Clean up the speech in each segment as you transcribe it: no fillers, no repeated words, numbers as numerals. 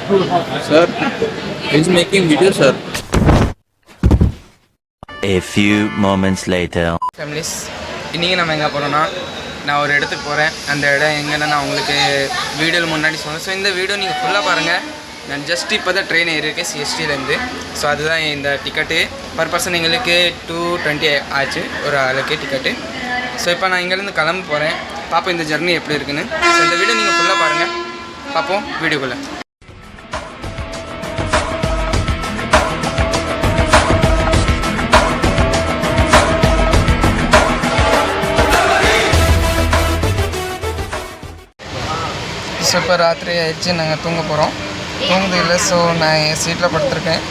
Sir, he's making video, sir. A few moments later. Families இன்றைக்கி நம்ம எங்கே போகிறோன்னா நான் ஒரு இடத்துக்கு போகிறேன். அந்த இடம் எங்கன்னா நான் உங்களுக்கு வீடியோவில் முன்னாடி சொன்னேன். ஸோ இந்த வீடியோ நீங்கள் ஃபுல்லாக பாருங்கள். நான் ஜஸ்ட் இப்போ தான் ட்ரெயின் ஏறியிருக்கேன் சிஎஸ்டிலேருந்து. ஸோ அதுதான் இந்த டிக்கெட்டு. பர் பர்சன் எங்களுக்கு 220 ஆச்சு ஒரு ஆளுக்கு டிக்கெட்டு. ஸோ இப்போ நான் இங்கேருந்து கிளம்ப போகிறேன். பார்ப்போம் இந்த ஜர்னி எப்படி இருக்குன்னு. ஸோ இந்த வீடியோ நீங்கள் ஃபுல்லாக பாருங்கள். பார்ப்போம் வீடியோக்குள்ளே. ஸோ இப்போ ராத்திரி ஆயிடுச்சு, நாங்கள் தூங்க போகிறோம். தூங்குது இல்லை. ஸோ நான் என் சீட்டில் படுத்திருக்கேன்.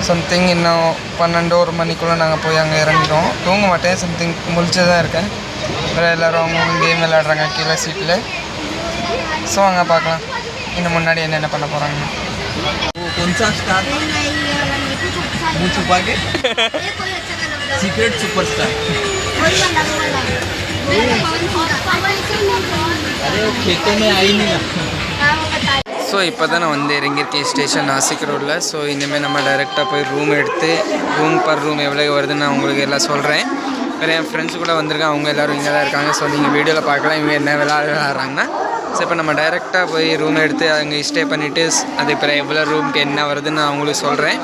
சம்திங் இன்னும் 12-1 மணிக்குள்ளே நாங்கள் போய் அங்கே இறங்கிட்டோம். தூங்க மாட்டேன், சம்திங் முழிச்சு தான் இருக்கேன். வேறு எல்லோரும் அவங்க கேம் விளையாடுறாங்க கீழே சீட்டில். ஸோ அங்கே பார்க்கலாம் இன்னும் முன்னாடி என்னென்ன பண்ண போகிறாங்க. Secret superstar. ஸோ இப்போ தான் நான் வந்து இறங்கியிருக்கேன் ஸ்டேஷன் நாசிக் ரோடில். ஸோ இனிமேல் நம்ம டைரெக்டாக போய் ரூம் எடுத்து ரூம் பர் ரூம் எவ்வளோ வருதுன்னு நான் உங்களுக்கு எல்லாம் சொல்கிறேன். வேறு என் ஃப்ரெண்ட்ஸ் கூட வந்திருக்காங்க, அவங்க எல்லோரும் இங்கே தான் இருக்காங்க. ஸோ நீங்கள் வீடியோவில் பார்க்கலாம் இவங்க என்ன விளையாடுறாங்கன்னா. ஸோ இப்போ நம்ம டைரெக்டாக போய் ரூம் எடுத்து அங்கே ஸ்டே பண்ணிவிட்டு அதுக்கப்புறம் எவ்வளோ ரூமுக்கு என்ன வருதுன்னு நான் உங்களுக்கு சொல்கிறேன்.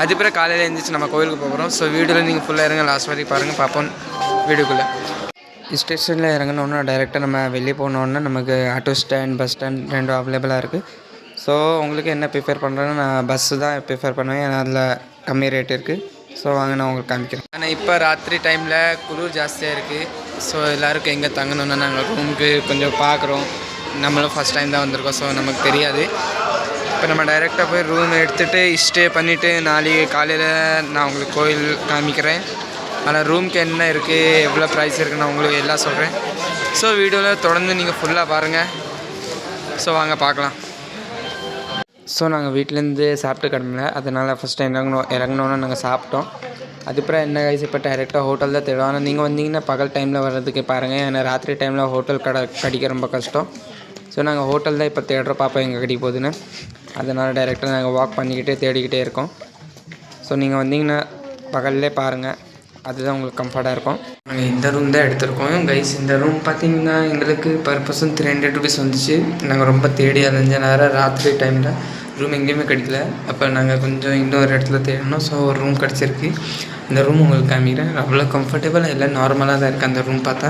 அதுக்கப்புறம் காலையில் எழுந்திரிச்சு நம்ம கோயிலுக்கு போகிறோம். ஸோ வீடியோவில் நீங்கள் ஃபுல்லாக இறங்க, லாஸ்ட் வரைக்கும் பாருங்கள். பார்ப்போம் வீடியோக்குள்ளே. ஸ்டேஷனில் இறங்கினோன்னா டைரெக்டாக நம்ம வெளியே போனோன்னா நமக்கு ஆட்டோ ஸ்டாண்ட் பஸ் ஸ்டாண்ட் ரெண்டும் அவைலபிளாக இருக்குது. ஸோ உங்களுக்கு என்ன ப்ரிஃபேர் பண்ணுறேன்னா நான் பஸ்ஸு தான் ப்ரிஃபேர் பண்ணுவேன், ஏன்னா அதில் கம்மி ரேட் இருக்குது. ஸோ வாங்க நான் உங்களுக்கு காமிக்கிறேன். ஆனால் இப்போ ராத்திரி டைமில் குளிர் ஜாஸ்தியாக இருக்குது. ஸோ எல்லாருக்கும் எங்கே தங்கணுன்னா நாங்கள் ரூமுக்கு கொஞ்சம் பார்க்குறோம். நம்மளும் ஃபஸ்ட் டைம் தான் வந்திருக்கோம். ஸோ நமக்கு தெரியாது. இப்போ நம்ம டைரெக்டாக போய் ரூம் எடுத்துகிட்டு ஸ்டே பண்ணிவிட்டு நாளைக்கு காலையில் நான் உங்களுக்கு கோயில் காமிக்கிறேன். ஆனால் ரூமுக்கு என்ன இருக்குது, எவ்வளோ ப்ரைஸ் இருக்குன்னு நான் உங்களுக்கு எல்லாம் சொல்கிறேன். ஸோ வீடியோவில் தொடர்ந்து நீங்கள் ஃபுல்லாக பாருங்கள். ஸோ வாங்க பார்க்கலாம். ஸோ நாங்கள் வீட்டிலேருந்து சாப்பிட்டு கிளம்பல, அதனால் ஃபஸ்ட்டு இறங்கினோன்னா நாங்கள் சாப்பிட்டோம். அதுக்கப்புறம் என்ன கைஸ் இப்போ டைரெக்டாக ஹோட்டல் தான் தேடுவோம். ஆனால் நீங்கள் வந்தீங்கன்னா பகல் டைமில் வர்றதுக்கு பாருங்கள், ஏன்னா ராத்திரி டைமில் ஹோட்டல் கிடைக்க ரொம்ப கஷ்டம். ஸோ நாங்கள் ஹோட்டல் தான் இப்போ தேடுறோம், பார்ப்போம் எங்கே கிடைக்க போகுதுன்னு. அதனால் டைரெக்டாக நாங்கள் வாக் பண்ணிக்கிட்டே தேடிக்கிட்டே இருக்கோம். ஸோ நீங்கள் வந்தீங்கன்னா பகல்லே பாருங்கள், அதுதான் உங்களுக்கு கம்ஃபர்ட்டாக இருக்கும். நாங்கள் இந்த ரூம் தான் எடுத்திருக்கோம் கைஸ். இந்த ரூம் பார்த்திங்கன்னா எங்களுக்கு பர் பர்சன் 300 ருபீஸ் வந்துச்சு. நாங்கள் ரொம்ப தேடி அலைஞ்ச நேரம் ராத்திரி டைமில் ரூம் எங்கேயுமே கிடைக்கல. அப்போ நாங்கள் கொஞ்சம் இன்னொரு இடத்துல தேடணும். ஸோ ஒரு ரூம் கிடச்சிருக்கு. இந்த ரூம் உங்களுக்கு காமிக்கிறேன். அவ்வளோ கம்ஃபர்டபுளாக எல்லாம் நார்மலாக தான் இருக்குது அந்த ரூம் பார்த்தா.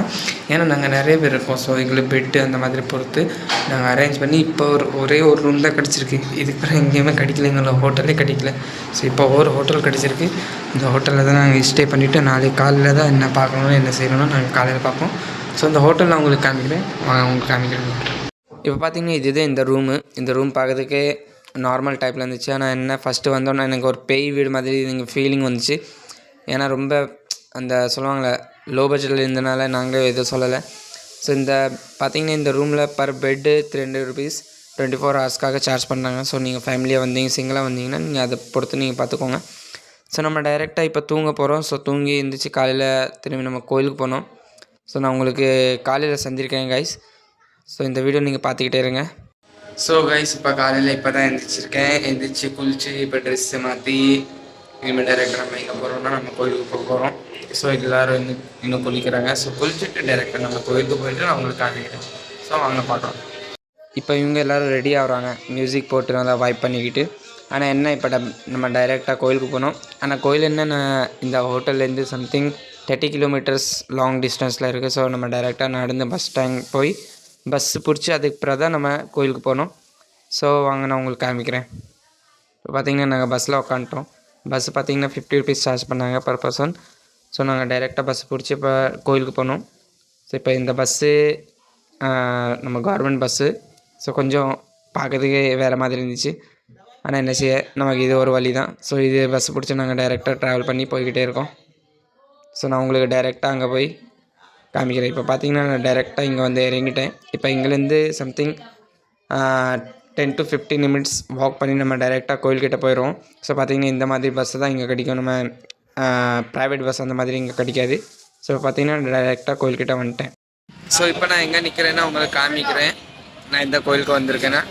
ஏன்னா நாங்கள் நிறைய பேர் இருக்கோம். ஸோ எங்களுக்கு பெட்டு அந்த மாதிரி பொறுத்து நாங்கள் அரேஞ்ச் பண்ணி இப்போ ஒரே ஒரு ரூம் தான் கிடச்சிருக்கு. இதுக்கப்புறம் எங்கேயுமே கிடைக்கல, எங்களை ஹோட்டலே கிடைக்கல. ஸோ இப்போ ஒரு ஹோட்டல் கிடச்சிருக்கு. இந்த ஹோட்டலில் தான் நாங்கள் ஸ்டே பண்ணிவிட்டு நாளைக்கு காலையில் தான் என்ன பார்க்கணும் என்ன செய்யணும்னு நாங்கள் காலையில் பார்ப்போம். ஸோ இந்த ஹோட்டல் நான் உங்களுக்கு காமிக்கிறேன், உங்களுக்கு காமிக்கிறேன். இப்போ பார்த்தீங்கன்னா இதுதான் இந்த ரூமு. இந்த ரூம் பார்க்கறதுக்கே நார்மல் டைப்பில் இருந்துச்சு. ஆனால் என்ன ஃபஸ்ட்டு வந்தோன்னா எனக்கு ஒரு பேய் வீடு மாதிரி நீங்கள் ஃபீலிங் வந்துச்சு. ஏன்னா ரொம்ப அந்த சொல்லுவாங்களே லோ பட்ஜெட்டில் இருந்தனால நாங்களே எதுவும் சொல்லலை. ஸோ இந்த பார்த்திங்கன்னா இந்த ரூமில் பர் பெட்டு 300 ருபீஸ் 24 ஹவர்ஸ்க்காக சார்ஜ் பண்ணுறாங்க. ஸோ நீங்கள் ஃபேமிலியாக வந்தீங்க சிங்கிளாக வந்தீங்கன்னா நீங்கள் அதை பொறுத்து நீங்கள் பார்த்துக்கோங்க. ஸோ நம்ம டைரெக்டாக இப்போ தூங்க போகிறோம். ஸோ தூங்கி எழுந்திரிச்சு காலையில் திரும்பி நம்ம கோயிலுக்கு போனோம். ஸோ நான் உங்களுக்கு காலையில் சந்திருக்கேன் கைஸ். ஸோ இந்த வீடியோ நீங்கள் பார்த்துக்கிட்டே இருங்க. ஸோ கைஸ் இப்போ காலையில் இப்போ தான் எழுந்திரிச்சு குளிச்சு இப்போ ட்ரெஸ்ஸு மாற்றி இனிமேல் டைரெக்டாக நம்ம எங்கே போகிறோம்னா நம்ம கோயிலுக்கு போக போகிறோம். ஸோ எல்லோரும் இன்னும் குளிக்கிறாங்க. ஸோ குளிச்சுட்டு டைரெக்டாக நம்ம கோயிலுக்கு போயிட்டு நான் உங்களுக்கு காமிக்கிறேன். ஸோ வாங்க பார்க்கலாம். இப்போ இவங்க எல்லோரும் ரெடி ஆகுறாங்க மியூசிக் போட்டு நல்லா வைப் பண்ணிக்கிட்டு. ஆனால் என்ன இப்போ நம்ம டைரெக்டாக கோயிலுக்கு போனோம். ஆனால் கோயில் என்னென்ன இந்த ஹோட்டல்லேருந்து சம்திங் 30 கிலோமீட்டர்ஸ் லாங் டிஸ்டன்ஸில் இருக்குது. ஸோ நம்ம டைரெக்டாக நடந்து பஸ் ஸ்டாண்ட் போய் பஸ்ஸு பிடிச்சி அதுக்கு பிறகு தான் நம்ம கோயிலுக்கு போனோம். ஸோ வாங்க நான் உங்களுக்கு காமிக்கிறேன். இப்போ பார்த்திங்கன்னா நாங்கள் பஸ்ஸில் உட்காந்துட்டோம். பஸ்ஸு பார்த்திங்கன்னா 50 ருபீஸ் சார்ஜ் பண்ணாங்க பர் பர்சன். ஸோ நாங்கள் டைரெக்டாக பஸ் பிடிச்சி இப்போ கோயிலுக்கு போனோம். ஸோ இப்போ இந்த பஸ்ஸு நம்ம கவர்மெண்ட் பஸ்ஸு. ஸோ கொஞ்சம் பார்க்கறதுக்கு வேறு மாதிரி இருந்துச்சு. ஆனால் என்ன செய்ய, நமக்கு இது ஒரு வழி தான். ஸோ இது பஸ் பிடிச்சி நாங்கள் டைரெக்டாக ட்ராவல் பண்ணி போய்கிட்டே இருக்கோம். ஸோ நான் உங்களுக்கு டைரெக்டாக அங்கே போய் காமிக்கிறேன். இப்போ பார்த்தீங்கன்னா நான் டைரெக்டாக இங்கே வந்து இறங்கிட்டேன். இப்போ இங்கேருந்து சம்திங் 10 to 15 நிமிட்ஸ் வாக் பண்ணி நம்ம டைரெக்டாக கோயில்கிட்ட போயிடுவோம். ஸோ பார்த்திங்கன்னா இந்த மாதிரி பஸ்ஸு தான் இங்கே கிடைக்கும். நம்ம ப்ரைவேட் பஸ் அந்த மாதிரி இங்கே கிடைக்காது. ஸோ பார்த்திங்கன்னா டைரெக்டாக கோயில்கிட்ட வந்துட்டேன். ஸோ இப்போ நான் எங்கே நிற்கிறேன்னா உங்களுக்கு காமிக்கிறேன். நான் இந்த கோயிலுக்கு வந்திருக்கேன்னா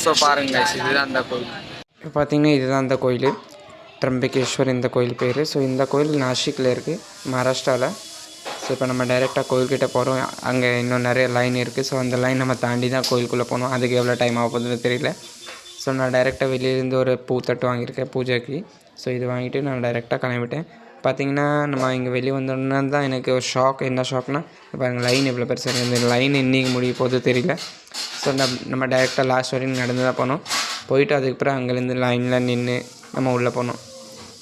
ஸோ பாருங்க guys, இதுதான் அந்த கோயில். இப்போ பார்த்தீங்கன்னா இதுதான் அந்த கோயில், த்ரம்பகேஸ்வர் இந்த கோயில் பேர். ஸோ இந்த கோயில் நாசிக்கில் இருக்குது, மகாராஷ்டிராவில். ஸோ இப்போ நம்ம டைரெக்டாக கோயில்கிட்ட போகிறோம். அங்கே இன்னும் நிறைய லைன் இருக்குது. ஸோ அந்த லைன் நம்ம தாண்டி தான் கோயிலுக்குள்ளே போகணும். அதுக்கு எவ்வளோ டைம் ஆக போகுதுன்னு தெரியல. ஸோ நான் டைரெக்டாக வெளியிலேருந்து ஒரு பூத்தட்டு வாங்கியிருக்கேன் பூஜைக்கு. ஸோ இது வாங்கிட்டு நான் டைரெக்டாக கிளம்பிட்டேன். பார்த்திங்கன்னா நம்ம இங்கே வெளியே வந்தோன்னா தான் எனக்கு ஒரு ஷாக். என்ன ஷாக்னா இப்போ எங்கள் லைன் எவ்வளோ பெருசாக இருக்குது. இந்த லைன் இன்றைக்கி முடிய போகுது தெரியல. ஸோ நம்ம டைரெக்டாக லாஸ்ட் வரைக்கும் நடந்து தான் போனோம். போயிட்டு அதுக்கப்புறம் அங்கேருந்து லைனில் நின்று நம்ம உள்ளே போனோம்.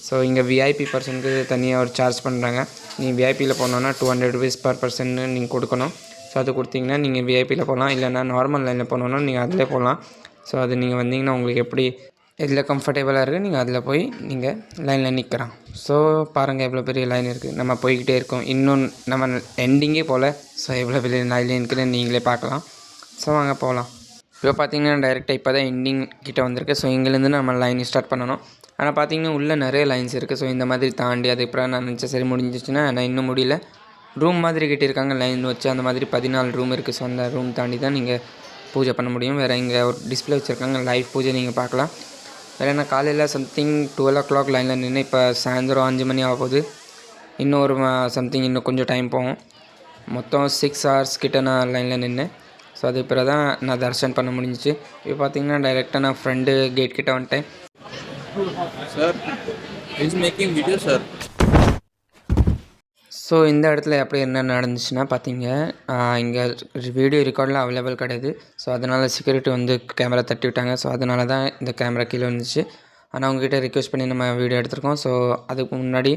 ஸோ இங்கே விஐபி பர்சனுக்கு தனியாக ஒரு சார்ஜ் பண்ணுறாங்க. நீங்கள் விஐபியில் போனோன்னா 200 rupees per person நீங்கள் கொடுக்கணும். ஸோ அது கொடுத்தீங்கன்னா நீங்கள் விஐபியில் போகலாம். இல்லைனா நார்மல் லைனில் போனோன்னா நீங்கள் அதிலே போகலாம். ஸோ அது நீங்கள் வந்தீங்கன்னா உங்களுக்கு எப்படி எதில் கம்ஃபர்டபுளாக இருக்குது நீங்கள் அதில் போய் நீங்கள் லைனில் நிற்கிறோம். ஸோ பாருங்கள் எவ்வளோ பெரிய லைன் இருக்குது. நம்ம போய்கிட்டே இருக்கோம். இன்னும் நம்ம எண்டிங்கே போல். ஸோ எவ்வளோ பெரிய லைன் இருக்குதுன்னு நீங்களே பார்க்கலாம். ஸோ வாங்க போகலாம். இப்போ பார்த்தீங்கன்னா டைரெக்டாக இப்போ தான் எண்டிங் கிட்டே வந்திருக்கு. ஸோ இங்கேருந்து நம்ம லைன் ஸ்டார்ட் பண்ணணும். ஆனால் பார்த்தீங்கன்னா உள்ளே நிறைய லைன்ஸ் இருக்குது. ஸோ இந்த மாதிரி தாண்டி அதுக்கப்புறம் நான் நினச்சேன் சரி முடிஞ்சிச்சுன்னா நான் இன்னும் முடியல. ரூம் மாதிரி கட்டியிருக்காங்க லைன் வச்சு. அந்த மாதிரி 14 ரூம் இருக்குது. ஸோ அந்த ரூம் தாண்டி தான் நீங்கள் பூஜை பண்ண முடியும். வேறு இங்கே ஒரு டிஸ்பிளே வச்சுருக்காங்க, லைவ் பூஜை நீங்கள் பார்க்கலாம். வேறு என்ன காலையில் சம்திங் 12 o'clock லைனில் நின்று இப்போ சாயந்தரம் 5 மணி ஆக போகுது. இன்னும் ஒரு சம்திங் இன்னும் கொஞ்சம் டைம் போகும். மொத்தம் 6 hours கிட்டே நான் லைனில் நின்று. ஸோ அது பிறகு தான் நான் தரிசனம் பண்ண முடிஞ்சிச்சு. இப்போ பார்த்தீங்கன்னா டைரெக்டாக நான் ஃப்ரெண்டு கேட் கிட்டே வந்துட்டேன். Sir is making video sir. So இந்த இடத்துல எப்படி என்ன நடந்துச்சுன்னா பார்த்தீங்க, இங்கே வீடியோ ரெக்கார்டெலாம் அவைலபிள் கிடையாது. ஸோ அதனால் செக்யூரிட்டி வந்து கேமரா தட்டி விட்டாங்க. ஸோ அதனால தான் இந்த கேமரா கீழே வந்துச்சு. ஆனால் அவங்ககிட்ட ரிக்வெஸ்ட் பண்ணி நம்ம வீடியோ எடுத்திருக்கோம். ஸோ அதுக்கு முன்னாடி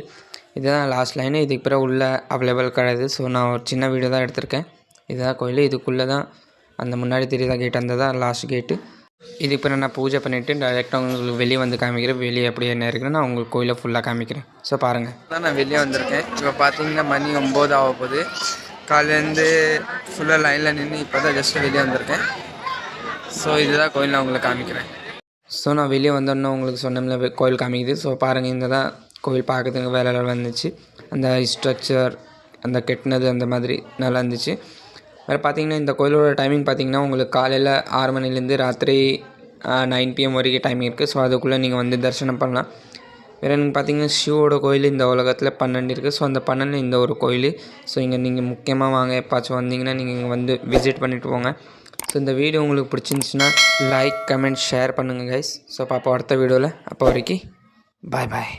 இதுதான் லாஸ்ட் லைனு. இதுக்கு பிறகு உள்ளே அவைலபிள் கிடையாது. ஸோ நான் ஒரு சின்ன வீடியோ தான் எடுத்திருக்கேன். இதுதான் கோயில். இதுக்குள்ளே தான் அந்த முன்னாடி தெரியாத கேட், அந்த தான் லாஸ்ட் கேட்டு. இதுக்கு பிறகு நான் பூஜை பண்ணிவிட்டு டைரெக்டாக உங்களுக்கு வெளியே வந்து காமிக்கிறேன். வெளியே எப்படி என்ன இருக்குன்னு நான் உங்களுக்கு கோயிலை ஃபுல்லாக காமிக்கிறேன். ஸோ பாருங்கள். தான் நான் வெளியே வந்திருக்கேன். இப்போ பார்த்தீங்கன்னா மணி 9 ஆக போகுது. காலையிலேருந்து ஃபுல்லாக லைனில் நின்று இப்போ தான் ஜஸ்ட்டு வெளியே வந்திருக்கேன். ஸோ இதுதான் கோயில் நான் உங்களுக்கு காமிக்கிறேன். ஸோ நான் வெளியே வந்தோன்னே உங்களுக்கு சொன்னோம்ல கோயில் காமிக்குது. ஸோ பாருங்கள், இந்த தான் கோயில் பார்க்குறதுக்கு வேலை வந்துச்சு. அந்த ஸ்ட்ரக்சர் அந்த கெட்டினது அந்த மாதிரி நல்லா இருந்துச்சு. வேறு பார்த்திங்கன்னா இந்த கோயிலோட டைமிங் பார்த்திங்கன்னா உங்களுக்கு காலையில் 6 மணிலேருந்து ராத்திரி 9 PM வரைக்கும் டைமிங் இருக்குது. ஸோ அதுக்குள்ளே நீங்கள் வந்து தரிசனம் பண்ணலாம். வேறு நீங்கள் பார்த்திங்கன்னா சிவோட கோயில் இந்த உலகத்தில் 12 இருக்குது. ஸோ அந்த 12 இந்த ஒரு கோயில். ஸோ இங்கே நீங்கள் முக்கியமாக வாங்க, எப்பாச்சும் வந்தீங்கன்னா நீங்கள் இங்கே வந்து விசிட் பண்ணிவிட்டு போங்க. ஸோ இந்த வீடியோ உங்களுக்கு பிடிச்சிருந்துச்சுன்னா லைக், கமெண்ட், ஷேர் பண்ணுங்கள் கைஸ். ஸோ பார்ப்போம் அடுத்த வீடியோவில். அப்போ வரைக்கும் பாய்.